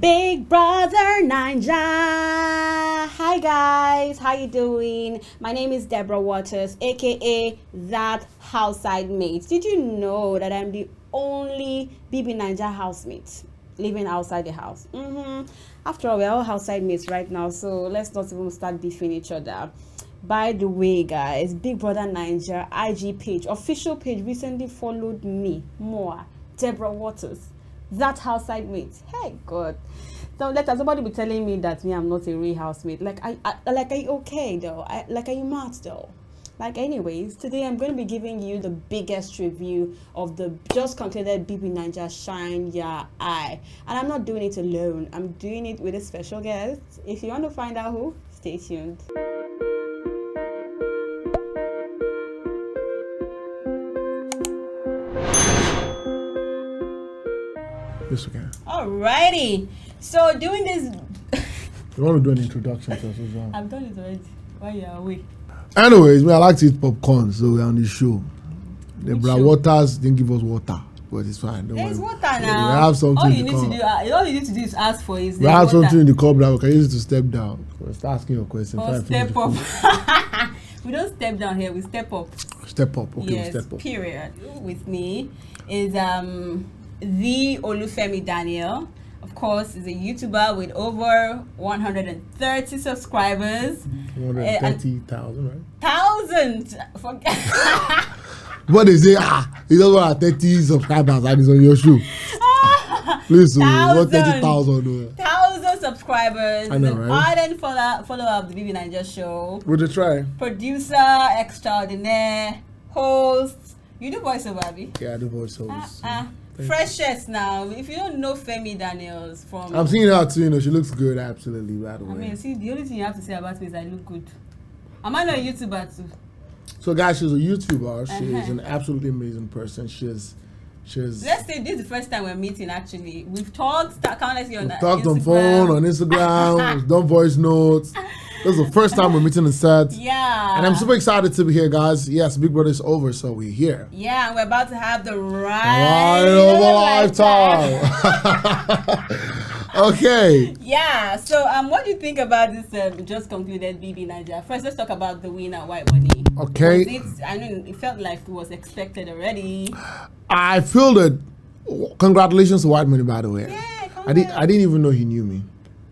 Big Brother Ninja. Hi guys, how you doing? My name is Deborah Waters, aka that houseside mate. Did you know that I'm the only Bbnaija housemate living outside the house? After all, we're all houseside mates right now, so let's not even start beefing each other. By the way, guys, Big Brother Ninja IG page, official page, recently followed me, more Deborah Waters, that houseside mate. Hey God, so let somebody be telling me that me I'm not a real housemate. Like are you okay though? Are you mad though? Like, anyways, today I'm going to be giving you the biggest review of the just concluded Bbnaija SHINEYAEYE, and I'm not doing it alone. I'm doing it with a special guest. If you want to find out who, stay tuned. Yes, we can. Alrighty. So doing this. You want to do an introduction to us as well? I've done it already. Why you are away? Anyways, I like to eat popcorn, so we're on the show. Deborah show? Waters didn't give us water, but it's fine. Don't There's worry. water now. We have something all in you the need cup. to do. All you need to do is ask for is. We have water. something in the cup that we can use it to step down. We'll start asking your question. Or Try and finish step the up. food. We don't step down here. We step up. Step up. Okay, Yes. we'll step up. Period. With me is the Olufemi Daniel. Of course, is a YouTuber with over 130 subscribers. 130,000, right? Thousands. What is it? He doesn't want 30 subscribers and he's on your show. Please, so what 30,000? Thousand subscribers. I know, an right? ardent follower of the Bbnaija show. Would you try? Producer extraordinaire, host. You do voiceover, Abby? Yeah, I do voiceovers. Freshest now. If you don't know Femi Daniels from, I'm seeing her too. She looks good. Absolutely, by the way. I mean, see, the only thing you have to say about me is I look good. Am I not a YouTuber too? So, guys, she's a YouTuber. She is an absolutely amazing person. She's. Let's say this is the first time we're meeting. Actually, we've talked countlessly on. We've talked on phone, on Instagram. We've done voice notes. This is the first time we're meeting in set. Yeah. And I'm super excited to be here, guys. Yes, Big Brother is over, so we're here. Yeah, and we're about to have the Ride of a lifetime. Okay. Yeah. So, what do you think about this just concluded Bbnaija? First, let's talk about the winner, White Money. Okay. I mean, it felt like it was expected already. I feel that. Congratulations to White Money, by the way. Yeah, I didn't even know he knew me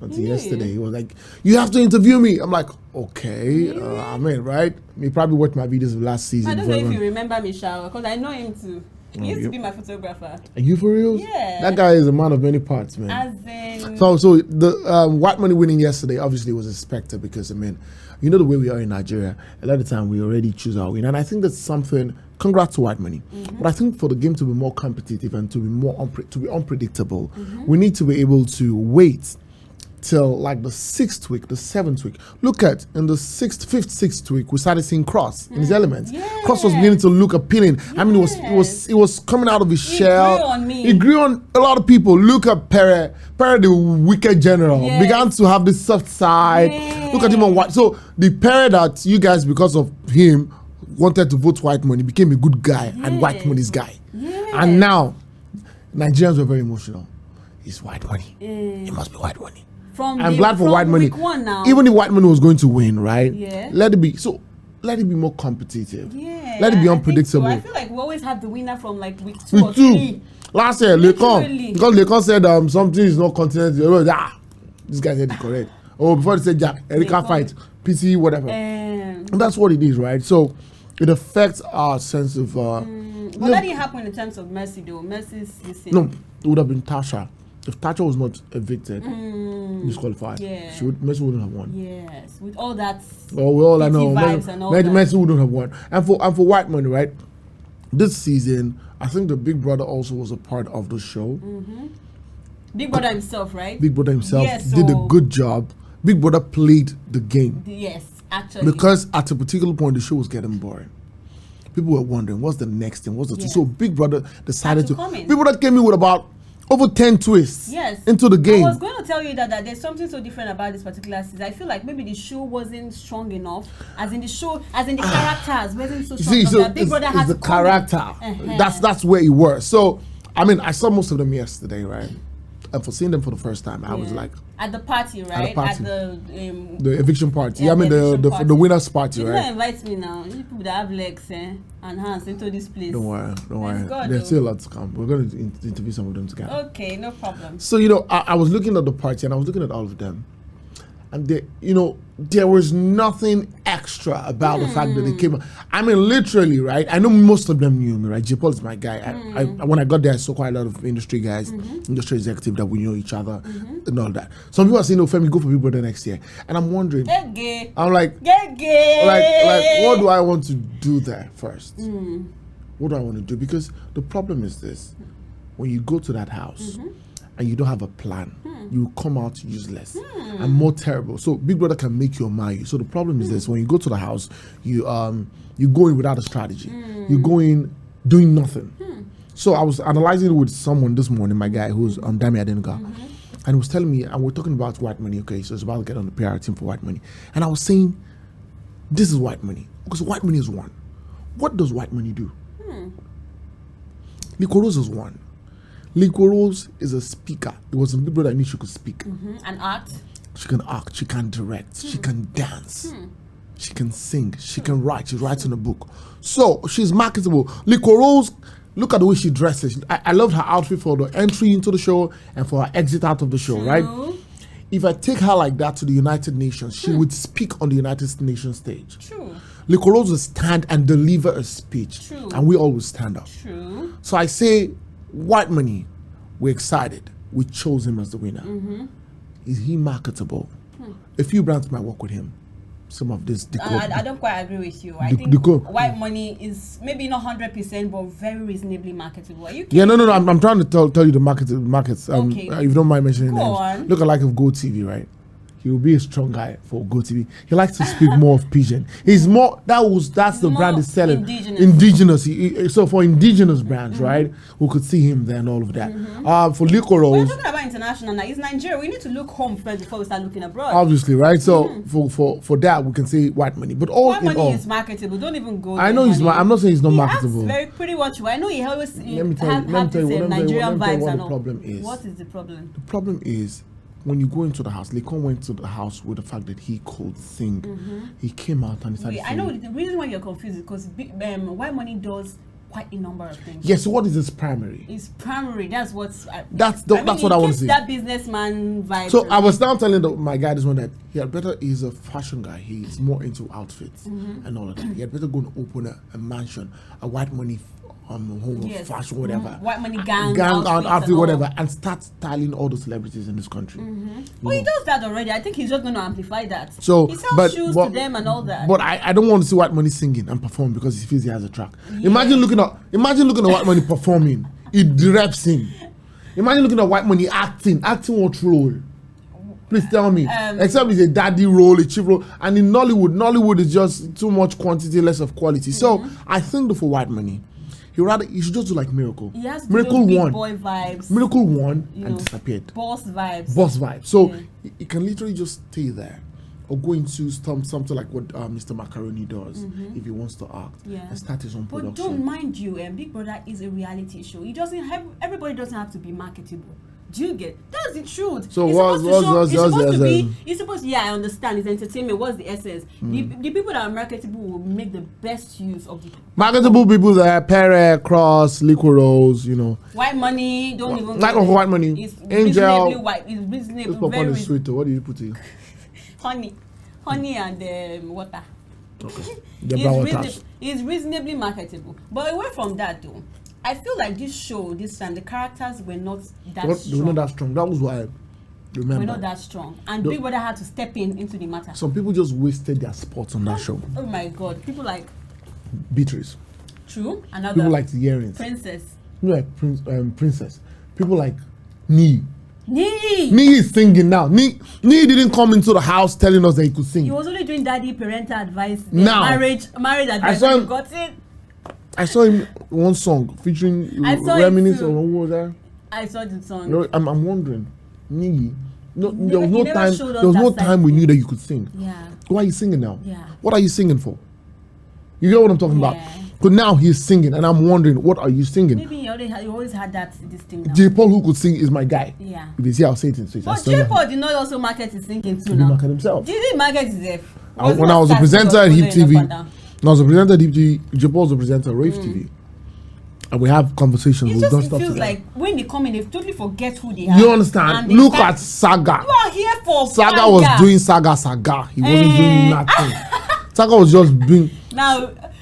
until yesterday. He was like, "You have to interview me." I'm like, "Okay." I mean, right? He probably watched my videos last season. I don't know if you remember Michelle, because I know him too. He used to be my photographer. Are you for real? Yeah. That guy is a man of many parts, man. As in. So the White Money winning yesterday obviously was expected because, I mean, you know the way we are in Nigeria, a lot of the time we already choose our winner. And I think that's something, congrats to White Money. But I think for the game to be more competitive and to be more unpredictable, we need to be able to wait till like the 6th week, the 7th week. Look at in the 5th, 6th week, we started seeing Cross in his elements. Yes. Cross was beginning to look appealing. Yes. I mean, it was coming out of his shell. Grew on me. It grew on a lot of people. Look at Pere the wicked general, Yes. began to have this soft side. Yes. Look at him on White. So the Pere that you guys, because of him, wanted to vote White Money, became a good guy and White Money's guy. Yes. And now, Nigerians were very emotional. It's White Money. It must be White Money. I'm glad for White Money. Now. Even if White Money was going to win, right? Yeah. Let it be more competitive. Yeah. Let it be unpredictable. I feel like we always have the winner from like week 2 or 3. Last year, Literally. because Lekon said something is not continent. This guy said it correct. Oh, before they said Jack, Erika fight, PC, whatever. And that's what it is, right? So it affects our sense of. But that didn't happen in terms of Mercy, though. Mercy's the same. No, it would have been Tasha. If Tasha was not evicted, disqualified, Yeah. Mercy wouldn't have won. Yes, with all that. Oh, well, I know. vibes and all that. Mercy wouldn't have won. And for White Money, right? This season, I think the Big Brother also was a part of the show. Big Brother himself, right? Big Brother himself Yes, did a so- good job. Big Brother played the game. Yes, actually. Because at a particular point, the show was getting boring. People were wondering, what's the next thing? What's the Yes. So Big Brother decided Had to to. come in. Big Brother came in with about over 10 twists Yes. into the game. I was going to tell you that there's something so different about this particular season. I feel like maybe the show wasn't strong enough, as in the characters wasn't so strong enough that Big Brother had it's to the come in. character. That's where it was. So, I mean, I saw most of them yesterday, right? and for seeing them for the first time, I was like, at the party, right? At the eviction party. Yeah, I mean the the winners party, you right? don't invite me now. You people that have legs and hands into this place. Don't worry. God, There's still a lot to come. We're going to interview some of them together. Okay, no problem. So I was looking at the party and I was looking at all of them, and there was nothing extra about the fact that they came. I mean, literally, right? I know most of them knew me, right? J. Paul is my guy. I when I got there, I saw quite a lot of industry guys, industry executive that we know each other and all that. Some people are saying, "No, Femi, go for Big Brother next year," and I'm wondering. Get gay. I'm like, get gay. Like, what do I want to do there first? What do I want to do? Because the problem is this: when you go to that house and you don't have a plan, you come out useless and more terrible. So Big Brother can make you or mar you. So the problem is this: when you go to the house, you go in without a strategy. You go in doing nothing. So I was analyzing it with someone this morning, my guy who's Dami Adenga, and he was telling me, and we're talking about white money. Okay, so it's about to get on the PR team for white money, and I was saying, this is white money because white money is one. What does white money do? Liquorose is one. Liquorose is a speaker. It was a Big Brother I knew she could speak. And act. She can act, she can direct, she can dance, she can sing, she can write, she writes in a book. So she's marketable. Liquorose, look at the way she dresses. I loved her outfit for the entry into the show and for her exit out of the show, right? If I take her like that to the United Nations, she would speak on the United Nations stage. True. Liquorose would stand and deliver a speech. True. And we always stand up. True. So I say, white money, we're excited. We chose him as the winner. Is he marketable? A few brands might work with him. Some of this. I don't quite agree with you. I think white money is maybe not 100%, but very reasonably marketable. Are you kidding? Yeah, no. I'm trying to tell you the markets. Okay. If you don't mind mentioning Go names. on. Look alike of Go TV, right? He will be a strong guy for Go TV. He likes to speak more of Pidgin. He's more. That's the brand is selling. Indigenous. So for indigenous brands, right? We could see him there and all of that. For Liquorose. We're talking about international now. It's Nigeria. We need to look home first before we start looking abroad. Obviously, right? So for that, we can say white money. But all white in money all, is marketable. Don't even go. I know he's. I'm not saying he's not marketable. Very pretty watchable. I know he always Let me tell you Nigerian vibes what and the all. problem is. What is the problem? The problem is when you go into the house. Lekon went to the house with the fact that he could sing. He came out and he started I know the reason why you're confused is because white money does quite a number of things. Yes. So what is his primary? It's primary. That's what's. That's what I want to say. That businessman vibe. So I was now telling my guy this one that he's a fashion guy. He's more into outfits and all of that. He had better go and open a mansion, a white money home of fashion, whatever. White money gang outfit, whatever, and start styling all the celebrities in this country. Well, he does that already. I think he's just going to amplify that. So, he sells shoes to them and all that. But I don't want to see White Money singing and perform because he feels he has a track. Imagine looking at White Money performing. It directs him. Imagine looking at White Money acting what role? Please tell me. Except it's a daddy role, a chief role, and in Nollywood is just too much quantity, less of quality. So I think for White Money, he should just do like Miracle. He has to Miracle do won. Big boy vibes. Miracle won and disappeared. Boss vibes. Boss vibes. So he can literally just stay there, or go into something like what Mr. Macaroni does if he wants to act and start his own production. But don't mind you, Big Brother is a reality show. It doesn't have everybody doesn't have to be marketable. Do you get? That's the truth. So It's supposed to. Yeah, I understand. It's entertainment. What's the essence? The people that are marketable will make the best use of the marketable people that PRT, Cross, Liquorose, White money. Don't even. Not of White Money. It's Angel. reasonably white. It's reasonably very sweet. What do you put in? Honey and water. Okay. It's reasonably marketable. But away from that, though. I feel like this show, this time, the characters were not that strong. They were not that strong. That was why I remember. We're not that strong. And Big Brother had to step into the matter. Some people just wasted their spots on that show. Oh my God. People like... Beatrice. True. Another... People like the earrings. Princess. You know, like Princess. People like Nee. Nee is singing now. Nee didn't come into the house telling us that he could sing. He was only doing daddy parental advice. Now. Marriage advice. You got it? I saw him one song featuring Reminisce or what was that? I saw the song. No, I'm wondering, Niggy. No, there was no time we knew that you could sing. Yeah. Why are you singing now? Yeah. What are you singing for? You get what I'm talking about? So now he's singing, and I'm wondering, what are you singing? Maybe you always had this thing now. J. Paul, who could sing, is my guy. Yeah. If you see, I'll say it in Swedish. But J. Paul did not also market his singing too. He Now. market himself. Did he market himself? When I was a presenter at Hip TV, J. Paul was a presenter at Rave TV. And we have conversations. It We've done just stuff feels together. like when they come in, they totally forget who they are. You understand? And they Look start- at Saga. You are here for Saga fun, was yeah. doing Saga. He wasn't doing nothing. Saga was just doing.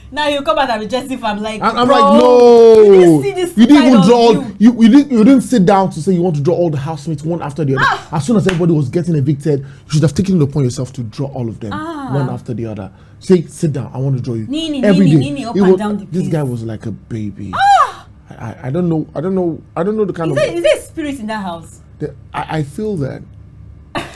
Now you come out and be justify. I'm like, And I'm bro, like, no. you didn't see this You didn't side even of draw all. You didn't sit down to say you want to draw all the housemates one after the other. As soon as everybody was getting evicted, you should have taken it upon yourself to draw all of them one after the other. Say, sit down. I want to draw you. Every day. up and down the This place. guy was like a baby. I don't know the kind of. Is there a spirit in that house? I feel that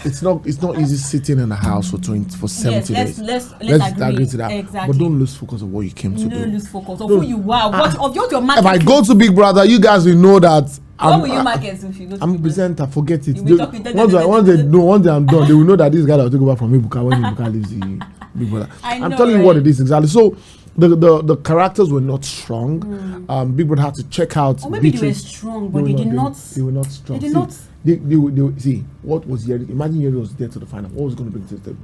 it's not easy sitting in a house for 70 days. Let's agree to that. Exactly. But don't lose focus of what you came to do. Don't lose focus of who you are. What your market. If I go to Big Brother, you guys will know that. What will you market if you go to I'm a Big Brother? presenter. Forget it. You'll be talking- Once I'm done, they will know that this guy will take over from Ibuka when Ibuka leaves the Big Brother. I'm telling you what it is exactly. So the characters were not strong. Big Brother had to check out. Or maybe they were Beatrice. strong, but they did not. They were not strong. They did not. They see what was Yeri. Imagine Yeri was there to the final. What was going to bring to the table?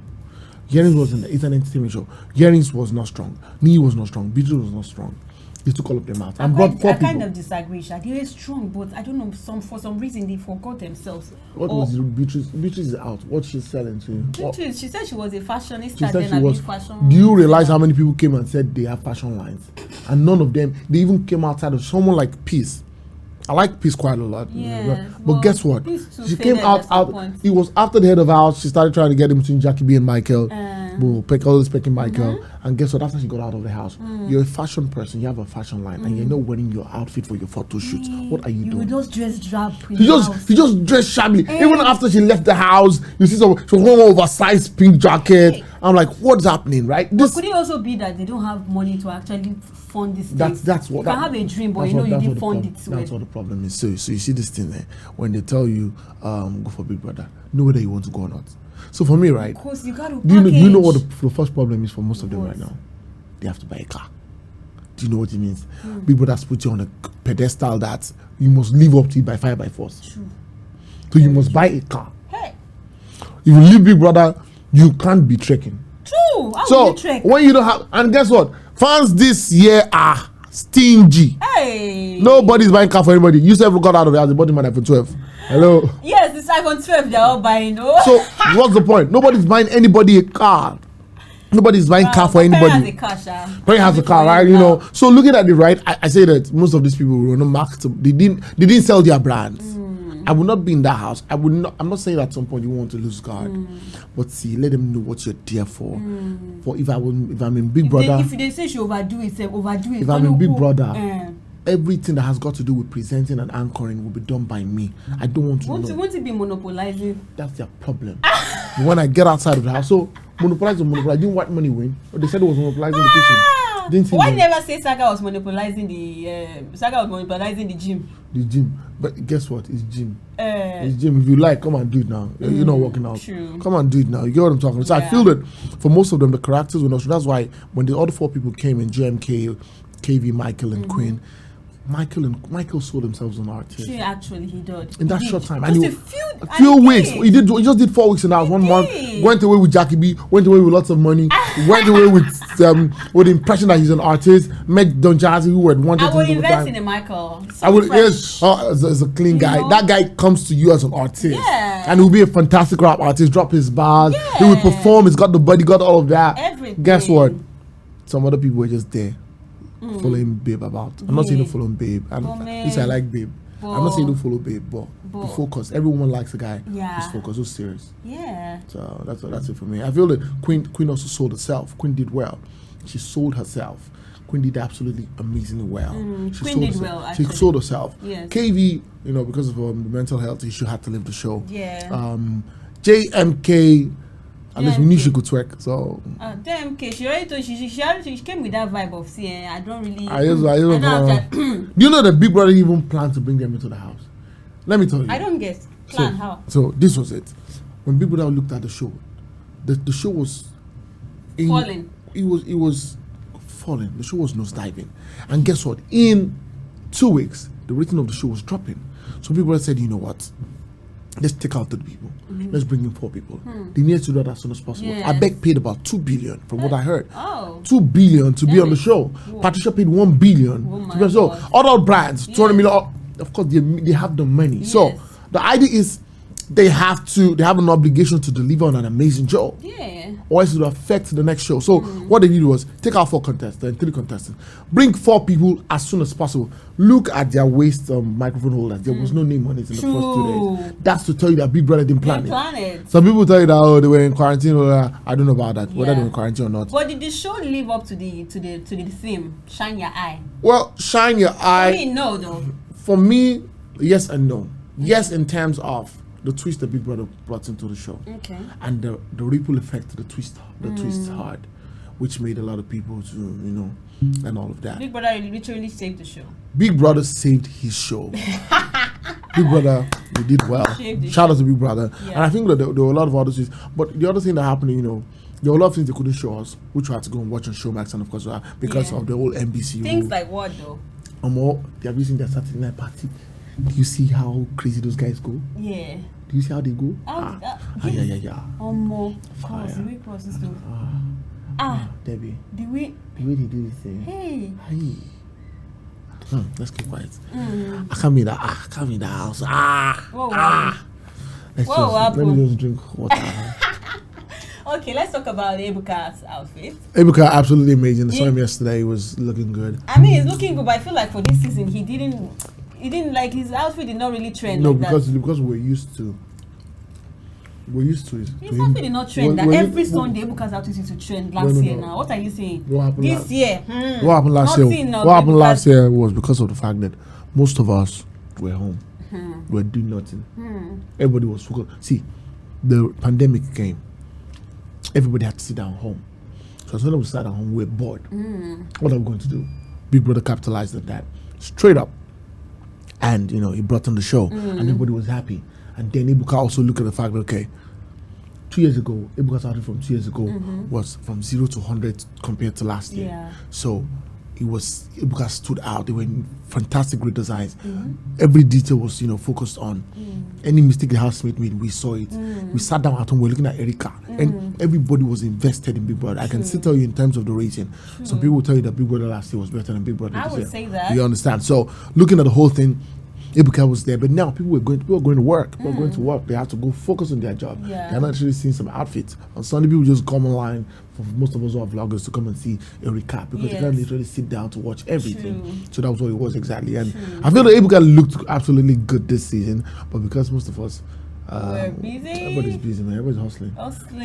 Yeri was it's an entertainment show. Yeri was not strong. Nee was not strong. Beatrice was not strong. He took all of them out and brought 4 people. I kind of disagree, Sha. They were strong, but I don't know. For some reason they forgot themselves. What was Beatrice? Beatrice is out. What's she selling to? Beatrice, she said she was a fashionista. She said then she was. fashion. Do you realize how many people came and said they have fashion lines, and none of them? They even came outside of someone like Peace. I like Peace quite a lot. Yeah, but guess what? She came out. It was after the head of house. She started trying to get him between Jackie B and Michael. Always picking Michael. And guess what? After she got out of the house, you're a fashion person. You have a fashion line, and you're not wearing your outfit for your photo shoots. What are you doing? You just dress drab. She just dressed shabbily. Even after she left the house, you see she was wearing an oversized pink jacket. I'm like, what's happening, right? But could it also be that they don't have money to actually fund this? That's what. You can have a dream, but you didn't fund it. That's what the problem is. So you see this thing there when they tell you, go for Big Brother, know whether you want to go or not. So for me, right? Of course, you got to. Do you know what the first problem is for most of them right now? They have to buy a car. Do you know what it means? Big Brother's put you on a pedestal that you must live up to it by fire by force. True. So you must buy a car. Hey. If you leave Big Brother, you can't be trekking. True. So when you don't have, and guess what? Fans this year are stingy. Hey. Nobody's buying car for anybody. You ever got out of the house, the body man iPhone 12. Hello. Yes, it's iPhone 12 they're all buying. Oh. So what's the point? Nobody's buying anybody a car. Nobody's buying car for anybody. Perry has a car, right? You know. So looking at it, right? I say that most of these people were not marketable. They didn't sell their brands. I would not be in that house. I'm not saying that at some point you want to lose guard, but see, let them know what you're there for. For if I'm in Big Brother, if they say she overdo it, overdo it. If I'm in Big Brother, everything that has got to do with presenting and anchoring will be done by me. I don't want to know. Won't it be monopolizing? That's their problem. When I get outside of the house, so monopolize. Didn't White Money win? Or they said it was monopolizing the kitchen. Didn't Why never say Saga was monopolizing the gym? The gym. But guess what? It's gym. It's gym. If you like, come and do it now. You're not working out. True. Come and do it now. You get what I'm talking about? So I feel that for most of them, the characters were not sure. That's why when the other 4 people came in, JMK, KV, Michael, and Queen, Michael saw themselves on artists. Actually, he did. In that short time. Just a few weeks. He just did 4 weeks in that 1 month. Went away with Jackie B, went away with lots of money, went away with the impression that he's an artist, met Don Jazzy who had wanted to I would invest in a Michael. I would, yes, as a clean guy. Know? That guy comes to you as an artist. Yeah. And he'll be a fantastic rap artist, drop his bars, he will perform, he's got the body, got all of that. Everything. Guess what? Some other people were just there. Following Babe about. I'm not saying to follow Babe. I like Babe. I'm not saying to follow Babe, but be focused. Everyone likes a guy who's focused, who's serious. Yeah. So that's it for me. I feel that Queen also sold herself. Queen did well. She sold herself. Queen did absolutely amazingly well. She sold herself. Yes. KV, because of the mental health issue, had to leave the show. Yeah. JMK. Unless we knew she could twerk, so. DMK, she already told she came with that vibe of saying, I don't really. Do you know that Big Brother even planned to bring them into the house? Let me tell you. I don't get how. So this was it. When Big Brother looked at the show, the show was falling. It was falling. The show was nosediving. And guess what? In 2 weeks, the rating of the show was dropping. So people said, you know what? Let's take out 3 people. Let's bring in 4 people. They need to do that as soon as possible. Yes. I beg paid about 2 billion from what I heard. Oh. 2 billion to be on the show. Patricia paid 1 billion to be on the show. Other brands, 200 million. Of course, they have the money. Yes. So the idea is they have an obligation to deliver on an amazing show. Yeah. Or else it will affect the next show. So what they did was take out 4 contestants, 3 contestants, bring 4 people as soon as possible. Look at their waist microphone holders. There was no name on it in the first 2 days. That's to tell you that Big Brother didn't plan it. Some people tell you that they were in quarantine. I don't know about that, whether they were in quarantine or not. But did the show live up to the theme? Shine your eye. Well, shine your eye. For me, no, though. For me, yes and no. Yes, in terms of the twist that Big Brother brought into the show, Okay. and the ripple effect, the twist hard, which made a lot of people to and all of that. Big Brother literally saved the show. Big Brother saved his show. Big Brother, they did well. Shout out to Big Brother. Yeah. And I think that there were a lot of other things. But the other thing that happened, there were a lot of things they couldn't show us, which we had to go and watch on Showmax, and of course because of the whole NBC Things rule. like what though? They have using their Saturday night party. Do you see how crazy those guys go? Yeah. Do you see how they go? Yeah. Of course, the way process though. Debbie. The way The way they do this thing. Hey. Let's keep quiet. I can't be in the house. Let me just drink water. Okay, let's talk about Ebuka's outfit. Ebuka, absolutely amazing. I saw him yesterday. He was looking good. I mean, he's looking good, but I feel like for this season, he didn't like his outfit did not really trend. No, like because we're used to. His outfit did not trend. Every Sunday, Ebuka's outfit used to trend last year. Now, what are you saying? What happened this year? What happened last year? What happened last year was because of the fact that most of us were home. We were doing nothing. Everybody was focused. See, the pandemic came. Everybody had to sit down home. So as soon as we sat at home, we were bored. What are we going to do? Big Brother capitalized on that straight up, and he brought on the show, and everybody was happy. And then Ebuka also looked at the fact that 2 years ago, Ebuka's outfit from 2 years ago was from 0 to 100 compared to last year. Yeah. So Ebuka stood out. They were in fantastic, great designs. Every detail was focused on. Any mistake the housemate made, we saw it. We sat down at home, we were looking at Erica, and everybody was invested in Big Brother. I can still tell you in terms of the rating. Some people will tell you that Big Brother last year was better than Big Brother this year. I would say that. You understand? So looking at the whole thing, Ebuka was there, but now people are going to work. People are going to work. They have to go focus on their job. Yeah. They're not actually seeing some outfits. On Sunday, people just come online for most of us who are vloggers to come and see a recap because they can't literally sit down to watch everything. True. So that was what it was exactly. And I feel that Ebuka looked absolutely good this season, but because most of us we're busy. Everybody's busy, man. Everybody's hustling.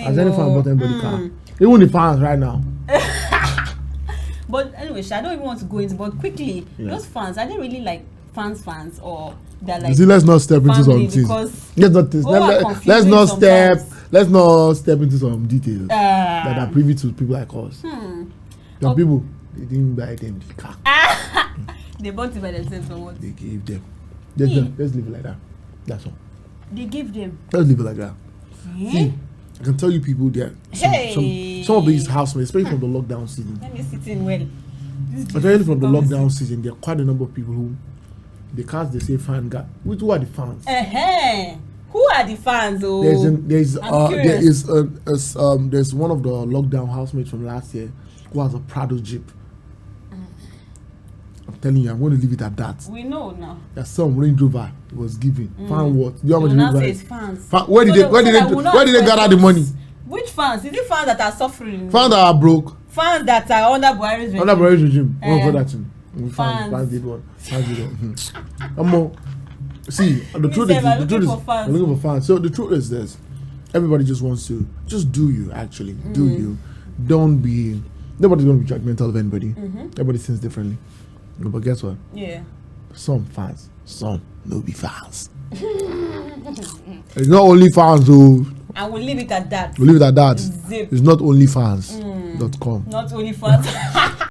Has any fan bought anybody car? Even the fans right now. But anyway, I don't even want to go into. But quickly, those fans, are they really like fans, or they're like? See, let's not step into some things. Let's not step into some details that are privy to people like us. The people, they didn't buy them the car. They bought it by themselves or what? They gave them. Let's leave it like that. That's all. They give them. Let's leave it like that. See, I can tell you people there. Some of these housemates, especially from the lockdown season. Let me sit in well. Especially from the lockdown season, there are quite a number of people who the cars they say fan got. Who are the fans? Who are the fans? Oh, there's one of the lockdown housemates from last year who has a Prado Jeep. I'm telling you, I'm going to leave it at that. We know now. There's some Range Rover was given. Fan what? Do you know how much fans? Where did they gather the money? Which fans? Is it fans that are suffering? Fans that are broke. Fans that are under Buhari's regime. Under Buhari's regime. That thing. Fans did one. See, the truth is, we're looking for fans. So the truth is this: everybody just wants to do you. Actually, do you. Don't be. Nobody's going to be judgmental of anybody. Everybody thinks differently. But guess what? Yeah. Some fans, some no be fans. It's not only fans who. I will leave it at that. We'll leave it at that. It's not only fans.com. Not only fans.